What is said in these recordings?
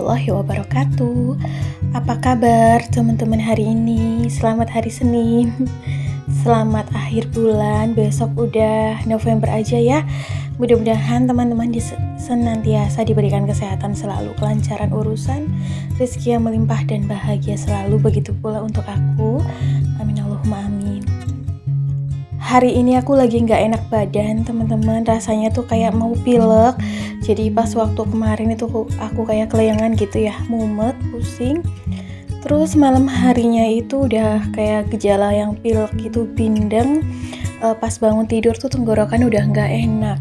warahmatullahi wabarakatuh. Apa kabar teman-teman hari ini? Selamat hari Senin. Selamat akhir bulan. Besok udah November aja ya. Mudah-mudahan teman-teman senantiasa diberikan kesehatan selalu, kelancaran urusan, rezeki yang melimpah dan bahagia selalu. Begitu pula untuk aku. Amin Allahumma amin. Hari ini aku lagi gak enak badan teman-teman, rasanya tuh kayak mau pilek. Jadi pas waktu kemarin itu aku kayak kelayangan gitu ya, mumet, pusing. Terus malam harinya itu udah kayak gejala yang pilek gitu, bindeng. Pas bangun tidur tuh tenggorokan udah gak enak.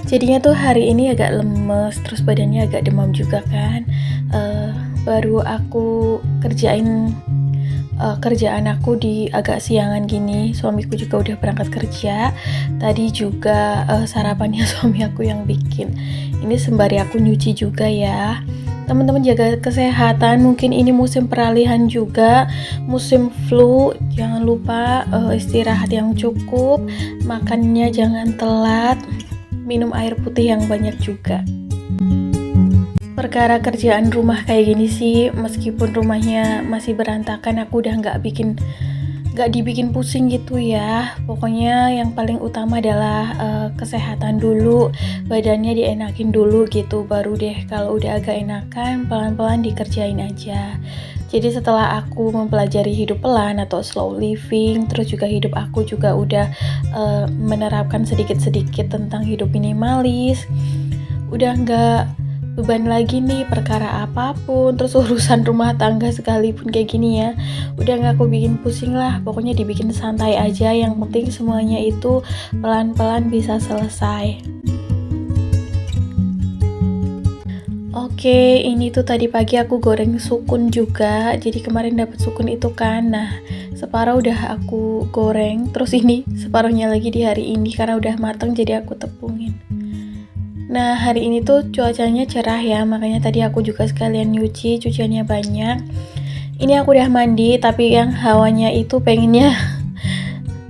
Jadinya tuh hari ini agak lemes, terus badannya agak demam juga kan. Baru aku kerjaan aku di agak siangan gini. Suamiku juga udah berangkat kerja. Tadi juga sarapannya suami aku yang bikin. Ini sembari aku nyuci juga ya. Teman-teman jaga kesehatan, mungkin ini musim peralihan juga, musim flu. Jangan lupa istirahat yang cukup, makannya jangan telat, minum air putih yang banyak juga. Perkara kerjaan rumah kayak gini sih, meskipun rumahnya masih berantakan, aku udah gak dibikin pusing gitu ya. Pokoknya yang paling utama adalah kesehatan dulu, badannya dienakin dulu gitu, baru deh kalau udah agak enakan pelan-pelan dikerjain aja. Jadi setelah aku mempelajari hidup pelan atau slow living, terus juga hidup aku juga udah menerapkan sedikit-sedikit tentang hidup minimalis, udah gak beban lagi nih perkara apapun, terus urusan rumah tangga sekalipun kayak gini ya, udah gak aku bikin pusing lah, pokoknya dibikin santai aja, yang penting semuanya itu pelan-pelan bisa selesai. Oke, ini tuh tadi pagi aku goreng sukun juga, jadi kemarin dapat sukun itu kan, nah separuh udah aku goreng, terus ini separuhnya lagi di hari ini karena udah mateng jadi aku tepungin. Nah hari ini tuh cuacanya cerah ya, makanya tadi aku juga sekalian nyuci, cuciannya banyak. Ini aku udah mandi, tapi yang hawanya itu pengennya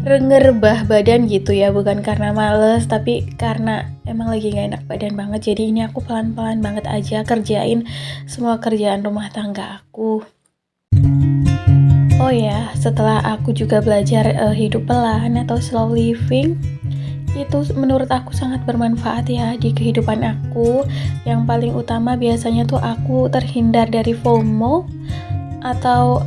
ngerebah badan gitu ya, bukan karena males, tapi karena emang lagi gak enak badan banget. Jadi ini aku pelan-pelan banget aja kerjain semua kerjaan rumah tangga aku. Oh ya, setelah aku juga belajar hidup pelan atau slow living, itu menurut aku sangat bermanfaat ya di kehidupan aku. Yang paling utama biasanya tuh aku terhindar dari FOMO atau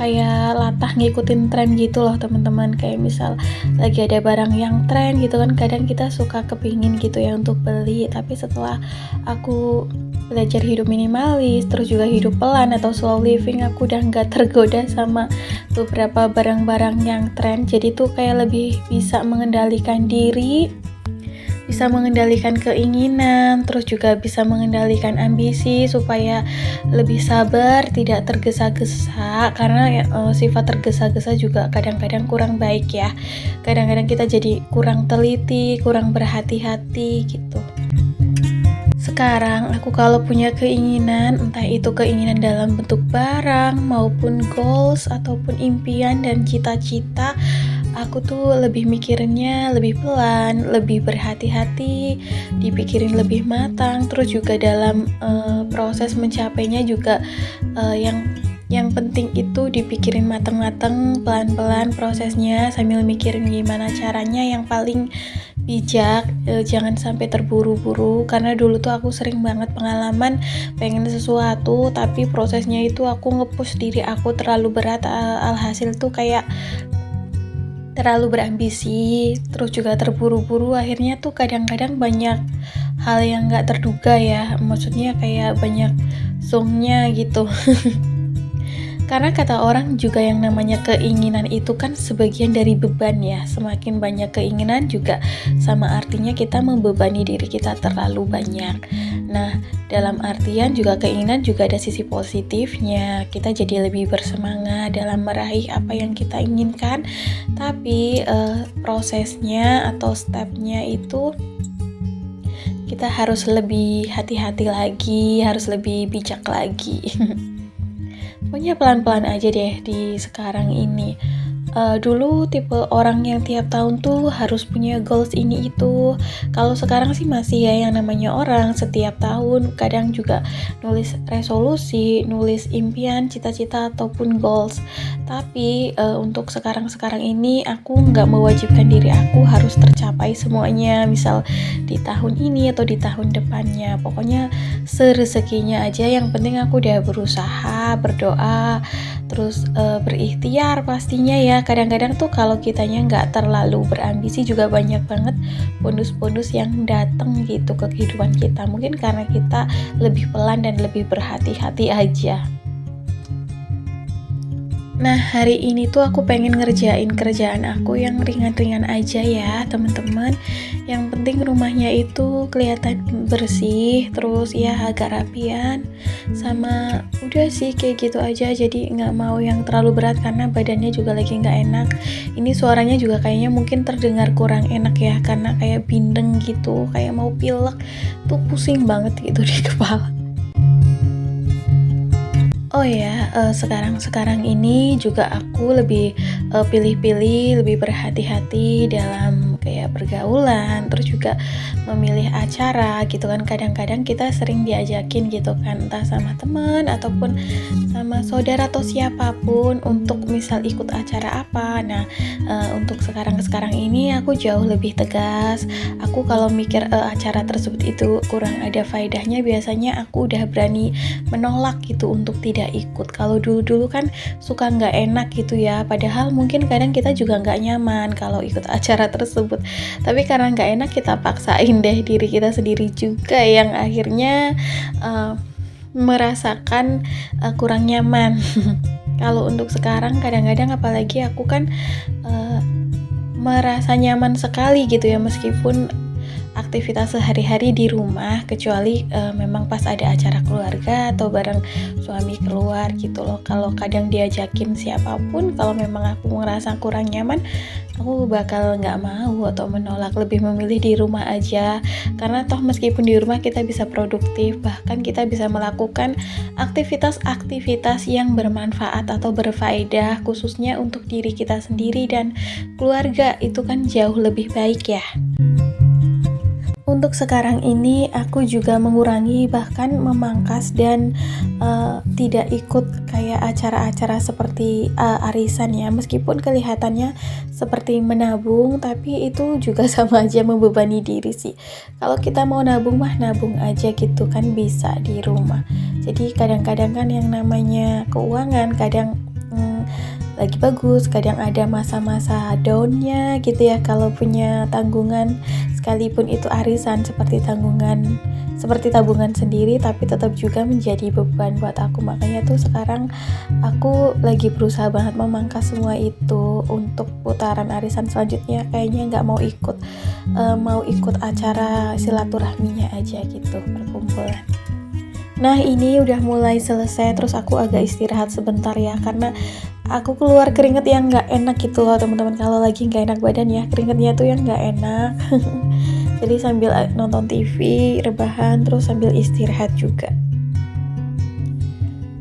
kayak latah ngikutin tren gitu loh teman-teman. Kayak misal lagi ada barang yang tren gitu kan, kadang kita suka kepingin gitu ya untuk beli, tapi setelah aku belajar hidup minimalis, terus juga hidup pelan atau slow living, aku udah gak tergoda sama beberapa barang-barang yang tren. Jadi tuh kayak lebih bisa mengendalikan diri, bisa mengendalikan keinginan, terus juga bisa mengendalikan ambisi supaya lebih sabar, tidak tergesa-gesa. Karena sifat tergesa-gesa juga kadang-kadang kurang baik ya. Kadang-kadang kita jadi kurang teliti, kurang berhati-hati gitu. Sekarang aku kalau punya keinginan, entah itu keinginan dalam bentuk barang maupun goals ataupun impian dan cita-cita, aku tuh lebih mikirinnya lebih pelan, lebih berhati-hati, dipikirin lebih matang. Terus juga dalam proses mencapainya juga yang penting itu dipikirin matang-matang, pelan-pelan prosesnya sambil mikirin gimana caranya yang paling bijak. Jangan sampai terburu-buru, karena dulu tuh aku sering banget pengalaman pengen sesuatu tapi prosesnya itu aku nge-push diri aku terlalu berat, alhasil tuh kayak terlalu berambisi, terus juga terburu-buru, akhirnya tuh kadang-kadang banyak hal yang gak terduga ya, maksudnya kayak banyak zongnya gitu. Karena kata orang juga yang namanya keinginan itu kan sebagian dari beban ya. Semakin banyak keinginan juga sama artinya kita membebani diri kita terlalu banyak. Nah, dalam artian juga keinginan juga ada sisi positifnya. Kita jadi lebih bersemangat dalam meraih apa yang kita inginkan. Tapi prosesnya atau stepnya itu kita harus lebih hati-hati lagi, harus lebih bijak lagi. Pokoknya pelan-pelan aja deh di sekarang ini. Dulu tipe orang yang tiap tahun tuh harus punya goals ini itu. Kalau sekarang sih masih ya yang namanya orang setiap tahun kadang juga nulis resolusi, nulis impian, cita-cita ataupun goals. Tapi untuk sekarang-sekarang ini aku nggak mewajibkan diri aku harus tercapai semuanya. Misal di tahun ini atau di tahun depannya. Pokoknya serezekinya aja. Yang penting aku udah berusaha, berdoa, terus berikhtiar pastinya ya. Kadang-kadang tuh kalau kitanya nggak terlalu berambisi juga banyak banget bonus-bonus yang datang gitu ke kehidupan kita. Mungkin karena kita lebih pelan dan lebih berhati-hati aja. Nah, hari ini tuh aku pengen ngerjain kerjaan aku yang ringan-ringan aja ya, teman-teman. Yang penting rumahnya itu kelihatan bersih, terus ya agak rapian. Sama udah sih kayak gitu aja, jadi nggak mau yang terlalu berat karena badannya juga lagi nggak enak. Ini suaranya juga kayaknya mungkin terdengar kurang enak ya, karena kayak bindeng gitu, kayak mau pilek, tuh pusing banget gitu di kepala. Oh ya, sekarang ini juga aku lebih pilih-pilih, lebih berhati-hati dalam kayak pergaulan, terus juga memilih acara gitu kan. Kadang-kadang kita sering diajakin gitu kan, entah sama teman ataupun sama saudara atau siapapun untuk misal ikut acara apa. Nah, untuk sekarang ini aku jauh lebih tegas. Aku kalau mikir acara tersebut itu kurang ada faedahnya, biasanya aku udah berani menolak gitu untuk tidak ikut. Kalau dulu kan suka nggak enak gitu ya, padahal mungkin kadang kita juga nggak nyaman kalau ikut acara tersebut, tapi karena nggak enak kita paksain deh diri kita sendiri juga yang akhirnya merasakan kurang nyaman. Kalau untuk sekarang kadang-kadang apalagi aku kan merasa nyaman sekali gitu ya, meskipun aktivitas sehari-hari di rumah, kecuali memang pas ada acara keluarga atau bareng suami keluar gitu loh. Kalau kadang diajakin siapapun, kalau memang aku ngerasa kurang nyaman, aku bakal nggak mau atau menolak, lebih memilih di rumah aja. Karena toh meskipun di rumah kita bisa produktif, bahkan kita bisa melakukan aktivitas-aktivitas yang bermanfaat atau berfaedah, khususnya untuk diri kita sendiri dan keluarga. Itu kan jauh lebih baik ya. Untuk sekarang ini aku juga mengurangi bahkan memangkas dan tidak ikut kayak acara-acara seperti arisan ya, meskipun kelihatannya seperti menabung, tapi itu juga sama aja membebani diri sih. Kalau kita mau nabung mah nabung aja gitu kan, bisa di rumah. Jadi kadang-kadang kan yang namanya keuangan kadang lagi bagus, kadang ada masa-masa down-nya gitu ya. Kalau punya tanggungan, sekalipun itu arisan seperti tabungan sendiri, tapi tetap juga menjadi beban buat aku. Makanya tuh sekarang aku lagi berusaha banget memangkas semua itu. Untuk putaran arisan selanjutnya kayaknya nggak mau ikut, mau ikut acara silaturahminya aja gitu, perkumpulan. Nah, ini udah mulai selesai, terus aku agak istirahat sebentar ya, karena aku keluar keringet yang nggak enak gitu loh teman-teman. Kalau lagi nggak enak badan ya, keringetnya tuh yang nggak enak. Jadi sambil nonton TV, rebahan, terus sambil istirahat juga.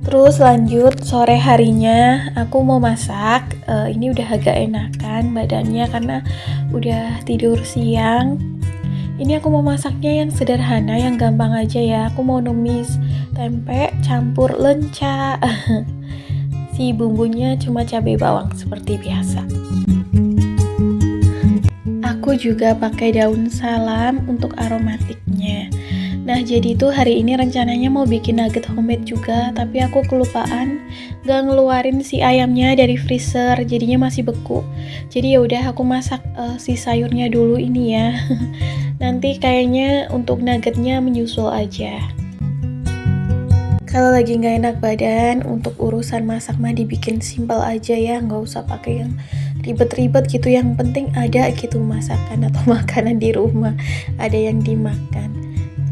Terus lanjut sore harinya aku mau masak. Ini udah agak enakan badannya karena udah tidur siang. Ini aku mau masaknya yang sederhana, yang gampang aja ya. Aku mau numis tempe campur lenca. Si bumbunya cuma cabai bawang seperti biasa. Aku juga pakai daun salam untuk aromatiknya. Nah, jadi tuh hari ini rencananya mau bikin nugget homemade juga, tapi aku kelupaan gak ngeluarin si ayamnya dari freezer, jadinya masih beku. Jadi ya udah aku masak si sayurnya dulu ini ya. Nanti kayaknya untuk nuggetnya menyusul aja. Kalau lagi nggak enak badan, untuk urusan masak mah dibikin simpel aja ya, nggak usah pakai yang ribet-ribet gitu. Yang penting ada gitu masakan atau makanan di rumah, ada yang dimakan.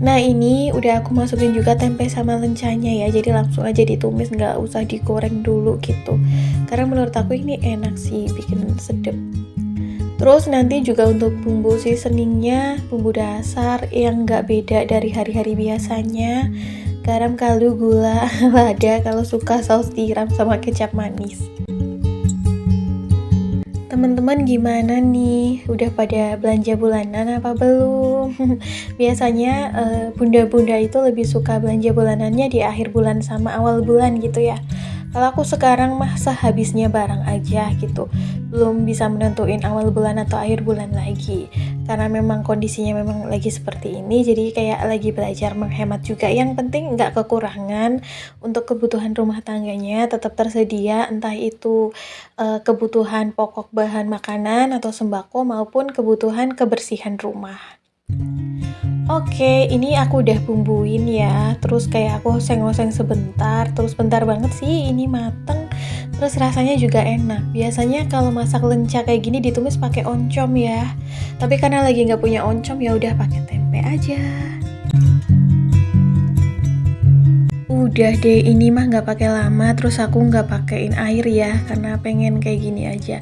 Nah, ini udah aku masukin juga tempe sama lencanya ya, jadi langsung aja ditumis, nggak usah digoreng dulu gitu. Karena menurut aku ini enak sih, bikin sedep. Terus nanti juga untuk bumbu seasoningnya, bumbu dasar yang nggak beda dari hari-hari biasanya. Garam, kaldu, gula, lada, kalau suka saus tiram sama kecap manis. Teman-teman gimana nih? Udah pada belanja bulanan apa belum? Biasanya bunda-bunda itu lebih suka belanja bulanannya di akhir bulan sama awal bulan gitu ya. Kalau aku sekarang mah sehabisnya barang aja gitu. Belum bisa menentuin awal bulan atau akhir bulan lagi. Karena memang kondisinya memang lagi seperti ini, jadi kayak lagi belajar menghemat juga. Yang penting nggak kekurangan, untuk kebutuhan rumah tangganya tetap tersedia, entah itu kebutuhan pokok bahan makanan atau sembako maupun kebutuhan kebersihan rumah. Oke, ini aku udah bumbuin ya. Terus kayak aku oseng-oseng sebentar, terus bentar banget sih ini mateng. Terus rasanya juga enak. Biasanya kalau masak lenca kayak gini ditumis pakai oncom ya. Tapi karena lagi nggak punya oncom ya udah pakai tempe aja. Udah deh, ini mah nggak pakai lama, terus aku nggak pakein air ya, karena pengen kayak gini aja.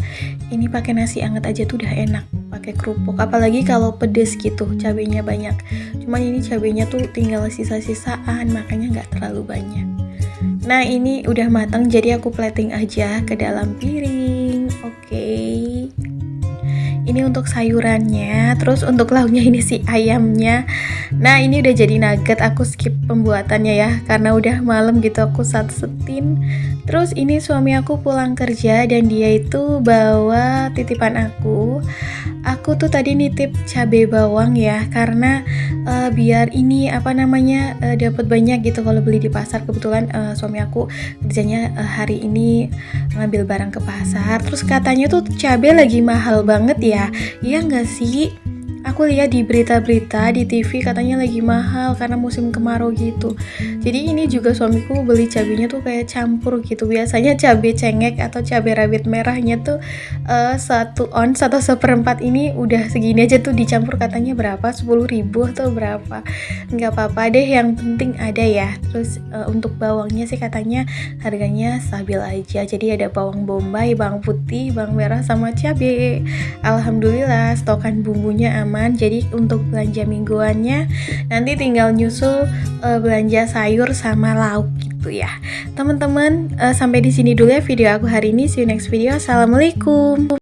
Ini pakai nasi anget aja tuh udah enak, pakai kerupuk. Apalagi kalau pedes gitu, cabenya banyak. Cuman ini cabenya tuh tinggal sisa-sisaan, makanya nggak terlalu banyak. Nah ini udah matang, jadi aku plating aja ke dalam piring. Oke. Ini untuk sayurannya, terus untuk lauknya ini si ayamnya. Nah ini udah jadi nugget, aku skip pembuatannya ya karena udah malam gitu aku setin. Terus ini suami aku pulang kerja dan dia itu bawa titipan aku tuh tadi nitip cabai bawang ya, karena biar ini dapat banyak gitu kalau beli di pasar. Kebetulan suami aku kerjanya hari ini ngambil barang ke pasar, terus katanya tuh cabai lagi mahal banget ya. Iya nggak sih? Aku lihat di berita-berita di TV katanya lagi mahal karena musim kemarau gitu. Jadi ini juga suamiku beli cabenya tuh kayak campur gitu. Biasanya cabai cengek atau cabai rawit merahnya tuh 1 ons atau 1/4 ini udah segini aja tuh dicampur, katanya berapa? 10.000 atau berapa? Nggak apa-apa deh, yang penting ada ya. Terus untuk bawangnya sih katanya harganya stabil aja. Jadi ada bawang bombay, bawang putih, bawang merah sama cabai. Alhamdulillah stokan bumbunya aman. Jadi untuk belanja mingguannya nanti tinggal nyusul belanja sayur sama lauk gitu ya. Teman-teman, sampai di sini dulu ya video aku hari ini. See you next video. Assalamualaikum.